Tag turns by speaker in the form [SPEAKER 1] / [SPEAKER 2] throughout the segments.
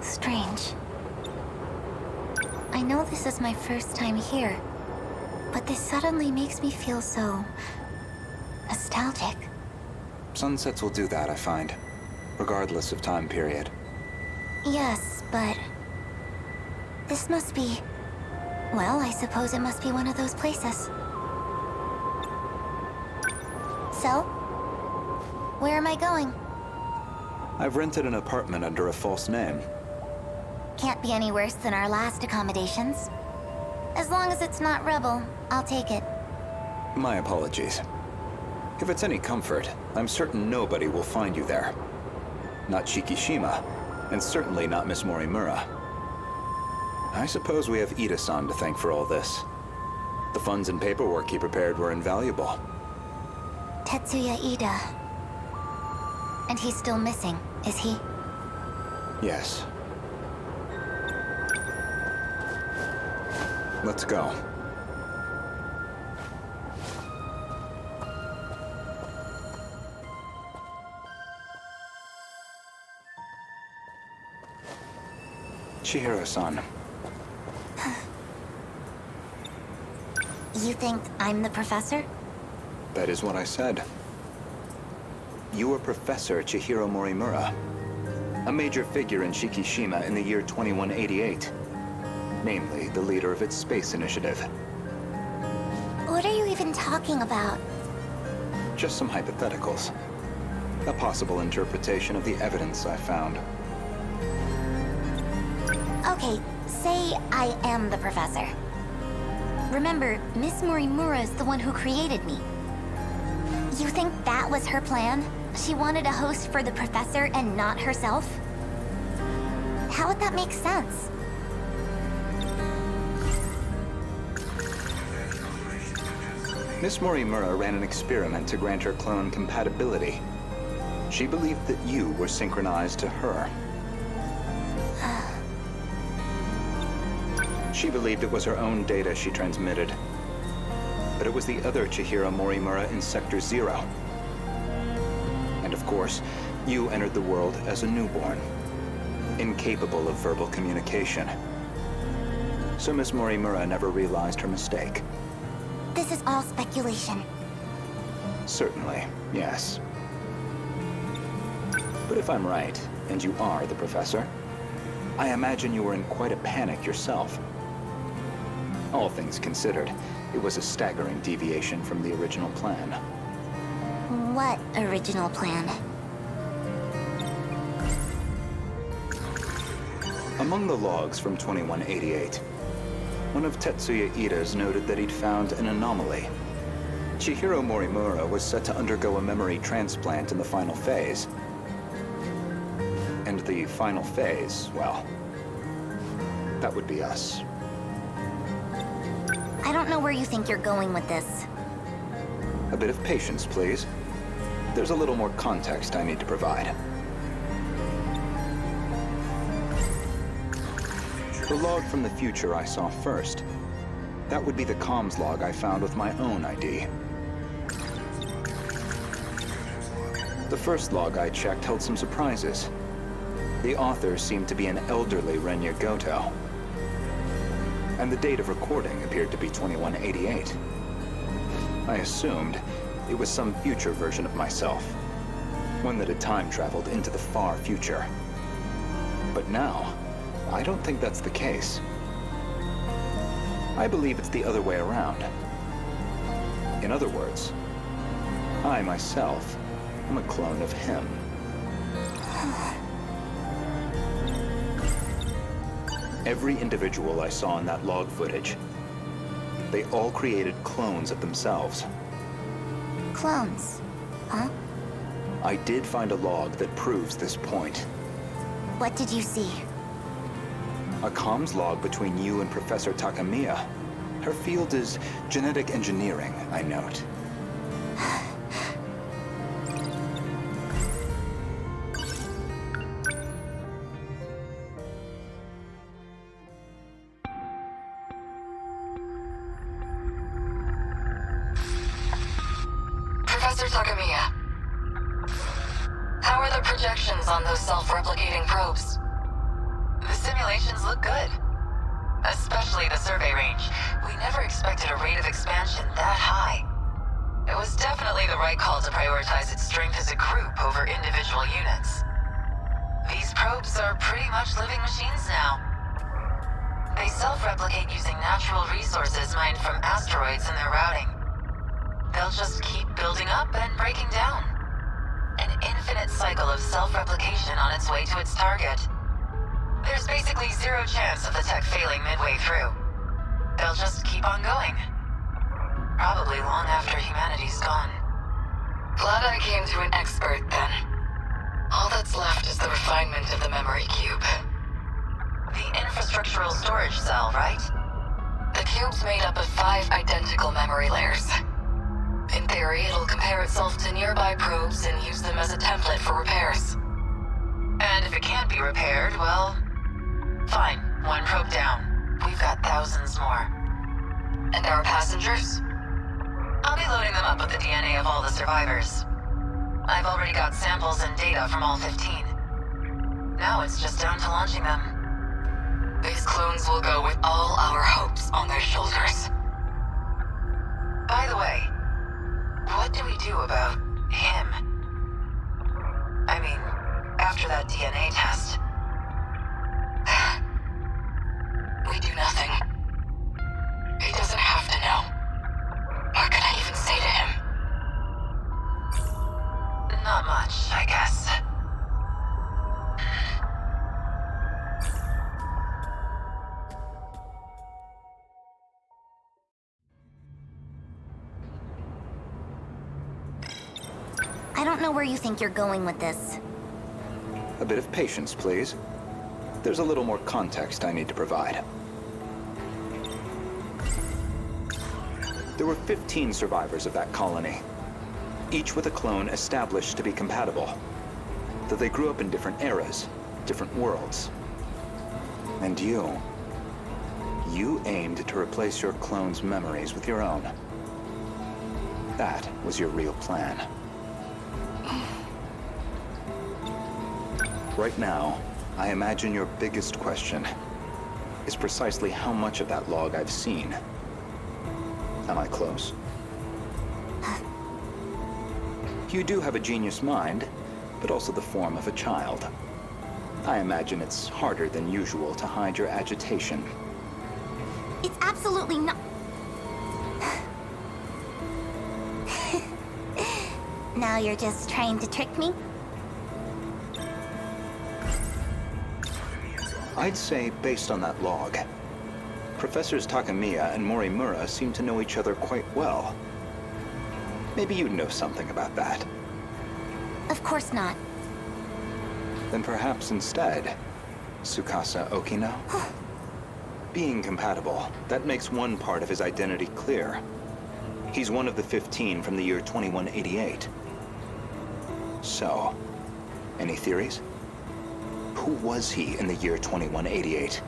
[SPEAKER 1] Strange. I know this is my first time here, but this suddenly makes me feel so nostalgic.
[SPEAKER 2] Sunsets will do that, I find, regardless of time period.
[SPEAKER 1] Yes, but this must be... Well, I suppose it must be one of those places. So, where am I going?
[SPEAKER 2] I've rented an apartment under a false name.
[SPEAKER 1] Can't be any worse than our last accommodations. As long as it's not Rebel, I'll take it.
[SPEAKER 2] My apologies. If it's any comfort, I'm certain nobody will find you there. Not Shikishima, and certainly not Miss Morimura. I suppose we have Ida-san to thank for all this. The funds and paperwork he prepared were invaluable.
[SPEAKER 1] Tetsuya Ida. And he's still missing, is he?
[SPEAKER 2] Yes. Let's go. Chihiro-san.
[SPEAKER 1] You think I'm the professor?
[SPEAKER 2] That is what I said. You are Professor Chihiro Morimura, a major figure in Shikishima in the year 2188. Namely, the leader of its space initiative.
[SPEAKER 1] What are you even talking about?
[SPEAKER 2] Just some hypotheticals. A possible interpretation of the evidence I found.
[SPEAKER 1] Okay, say I am the professor. Remember, Miss Morimura is the one who created me. You think that was her plan? She wanted a host for the professor and not herself? How would that make sense?
[SPEAKER 2] Miss Morimura ran an experiment to grant her clone compatibility. She believed that you were synchronized to her. She believed it was her own data she transmitted. But it was the other Chihiro Morimura in Sector 0. And of course, you entered the world as a newborn, incapable of verbal communication. So Miss Morimura never realized her mistake.
[SPEAKER 1] This is all speculation.
[SPEAKER 2] Certainly, yes. But if I'm right, and you are the professor, I imagine you were in quite a panic yourself. All things considered, it was a staggering deviation from the original plan.
[SPEAKER 1] What original plan?
[SPEAKER 2] Among the logs from 2188, one of Tetsuya Ida's noted that he'd found an anomaly. Chihiro Morimura was set to undergo a memory transplant in the final phase. And the final phase, well, that would be us.
[SPEAKER 1] I don't know where you think you're going with this.
[SPEAKER 2] A bit of patience, please. There's a little more context I need to provide. The log from the future I saw first. That would be the comms log I found with my own ID. The first log I checked held some surprises. The author seemed to be an elderly Renya Gouto. And the date of recording appeared to be 2188. I assumed it was some future version of myself, one that had time traveled into the far future. But now, I don't think that's the case. I believe it's the other way around. In other words, I myself am a clone of him. Every individual I saw in that log footage, they all created clones of themselves.
[SPEAKER 1] Clones? Huh?
[SPEAKER 2] I did find a log that proves this point.
[SPEAKER 1] What did you see?
[SPEAKER 2] A comms log between you and Professor Takamiya. Her field is genetic engineering, I note.
[SPEAKER 3] Professor Takamiya, how are the projections on those self-replicating probes? simulations look good. Especially the survey range. We never expected a rate of expansion that high. It was definitely the right call to prioritize its strength as a group over individual units. These probes are pretty much living machines now. They self-replicate using natural resources mined from asteroids in their routing. They'll just keep building up and breaking down. An infinite cycle of self-replication on its way to its target. There's basically zero chance of the tech failing midway through. They'll just keep on going. Probably long after humanity's gone. Glad I came to an expert then. All that's left is the refinement of the memory cube. The infrastructural storage cell, right? The cube's made up of 5 identical memory layers. In theory, it'll compare itself to nearby probes and use them as a template for repairs. And if it can't be repaired, well... fine, 1 probe down. We've got thousands more. And our passengers? I'll be loading them up with the DNA of all the survivors. I've already got samples and data from all 15. Now it's just down to launching them. These clones will go with all our hopes on their shoulders. By the way, what do we do about him? I mean, after that DNA test. We do nothing. He doesn't have to know. What can I even say to him? Not much, I guess.
[SPEAKER 1] I don't know where you think you're going with this.
[SPEAKER 2] A bit of patience, please. There's a little more context I need to provide. There were 15 survivors of that colony, each with a clone established to be compatible, though they grew up in different eras, different worlds. And you aimed to replace your clone's memories with your own. That was your real plan. Right now, I imagine your biggest question is precisely how much of that log I've seen. Am I close? You do have a genius mind, but also the form of a child. I imagine it's harder than usual to hide your agitation.
[SPEAKER 1] It's absolutely not... Now you're just trying to trick me?
[SPEAKER 2] I'd say, based on that log, Professors Takamiya and Morimura seem to know each other quite well. Maybe you know something about that.
[SPEAKER 1] Of course not.
[SPEAKER 2] Then perhaps instead, Tsukasa Okino? Being compatible, that makes one part of his identity clear. He's one of the 15 from the year 2188. So, any theories? Who was he in the year 2188?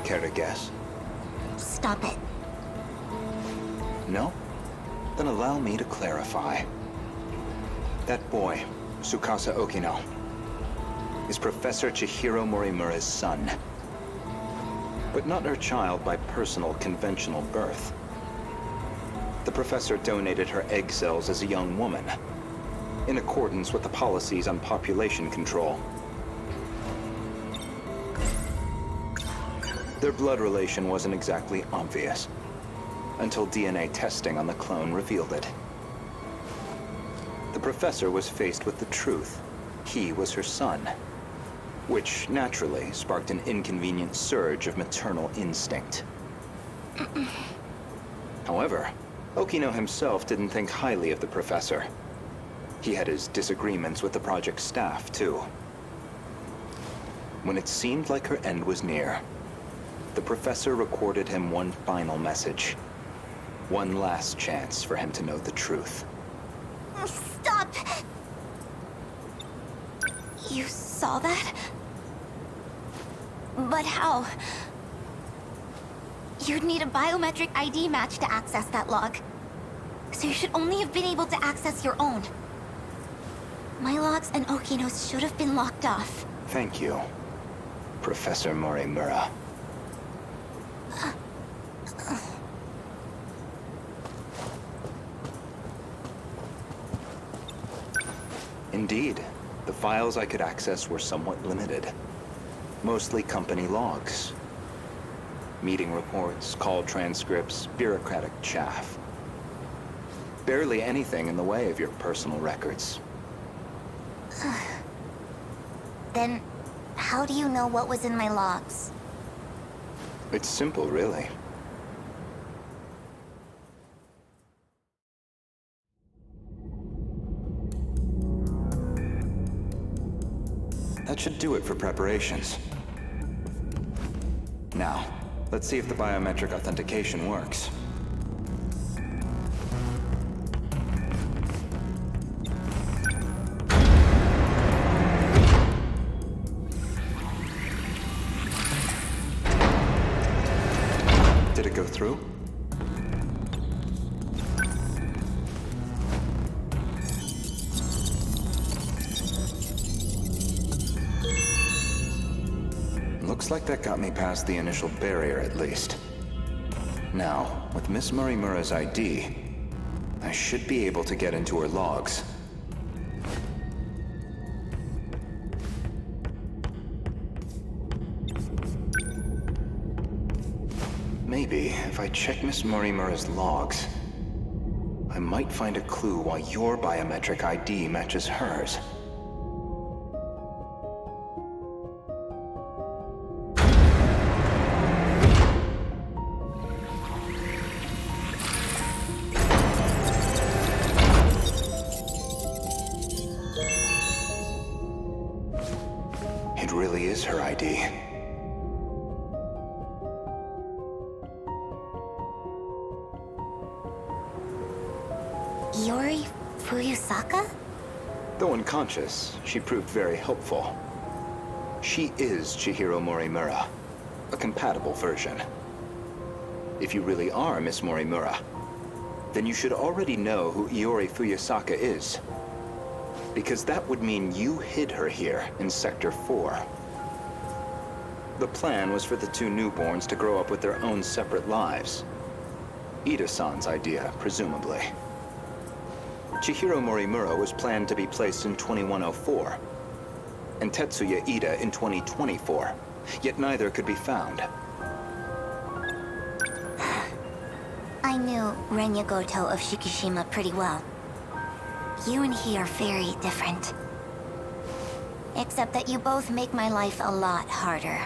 [SPEAKER 2] Care to guess?
[SPEAKER 1] Stop it.
[SPEAKER 2] No? Then allow me to clarify. That boy, Tsukasa Okino, is Professor Chihiro Morimura's son. But not her child by personal, conventional birth. The professor donated her egg cells as a young woman, in accordance with the policies on population control. Their blood relation wasn't exactly obvious, until DNA testing on the clone revealed it. The professor was faced with the truth. He was her son, which naturally sparked an inconvenient surge of maternal instinct. However, Okino himself didn't think highly of the professor. He had his disagreements with the project staff, too. When it seemed like her end was near, the professor recorded him one final message. One last chance for him to know the truth.
[SPEAKER 1] Stop! You saw that? But how? You'd need a biometric ID match to access that log. So you should only have been able to access your own. My logs and Okinos should have been locked off.
[SPEAKER 2] Thank you, Professor Morimura. Indeed, the files I could access were somewhat limited. Mostly company logs. Meeting reports, call transcripts, bureaucratic chaff. Barely anything in the way of your personal records.
[SPEAKER 1] Then, how do you know what was in my logs?
[SPEAKER 2] It's simple, really. That should do it for preparations. Now, let's see if the biometric authentication works. Did it go through? Looks like that got me past the initial barrier, at least. Now, with Miss Morimura's ID, I should be able to get into her logs. Maybe, if I check Miss Morimura's logs, I might find a clue why your biometric ID matches hers. It really is her ID.
[SPEAKER 1] Iori Fuyusaka?
[SPEAKER 2] Though unconscious, she proved very helpful. She is Chihiro Morimura, a compatible version. If you really are Miss Morimura, then you should already know who Iori Fuyusaka is. Because that would mean you hid her here in Sector 4. The plan was for the two newborns to grow up with their own separate lives. Ida-san's idea, presumably. Chihiro Morimura was planned to be placed in 2104, and Tetsuya Ida in 2024, yet neither could be found.
[SPEAKER 1] I knew Renya Gouto of Shikishima pretty well. You and he are very different. Except that you both make my life a lot harder.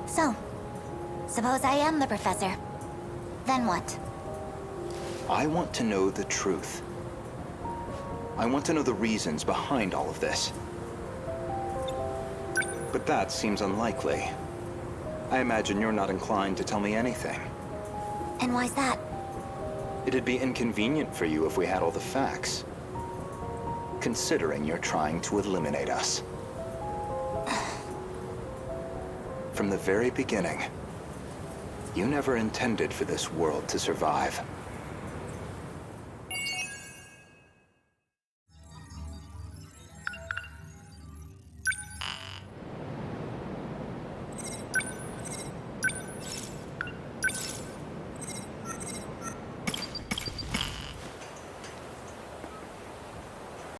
[SPEAKER 1] So, suppose I am the professor. Then what?
[SPEAKER 2] I want to know the truth. I want to know the reasons behind all of this. But that seems unlikely. I imagine you're not inclined to tell me anything.
[SPEAKER 1] And why's that?
[SPEAKER 2] It'd be inconvenient for you if we had all the facts. Considering you're trying to eliminate us. From the very beginning, you never intended for this world to survive.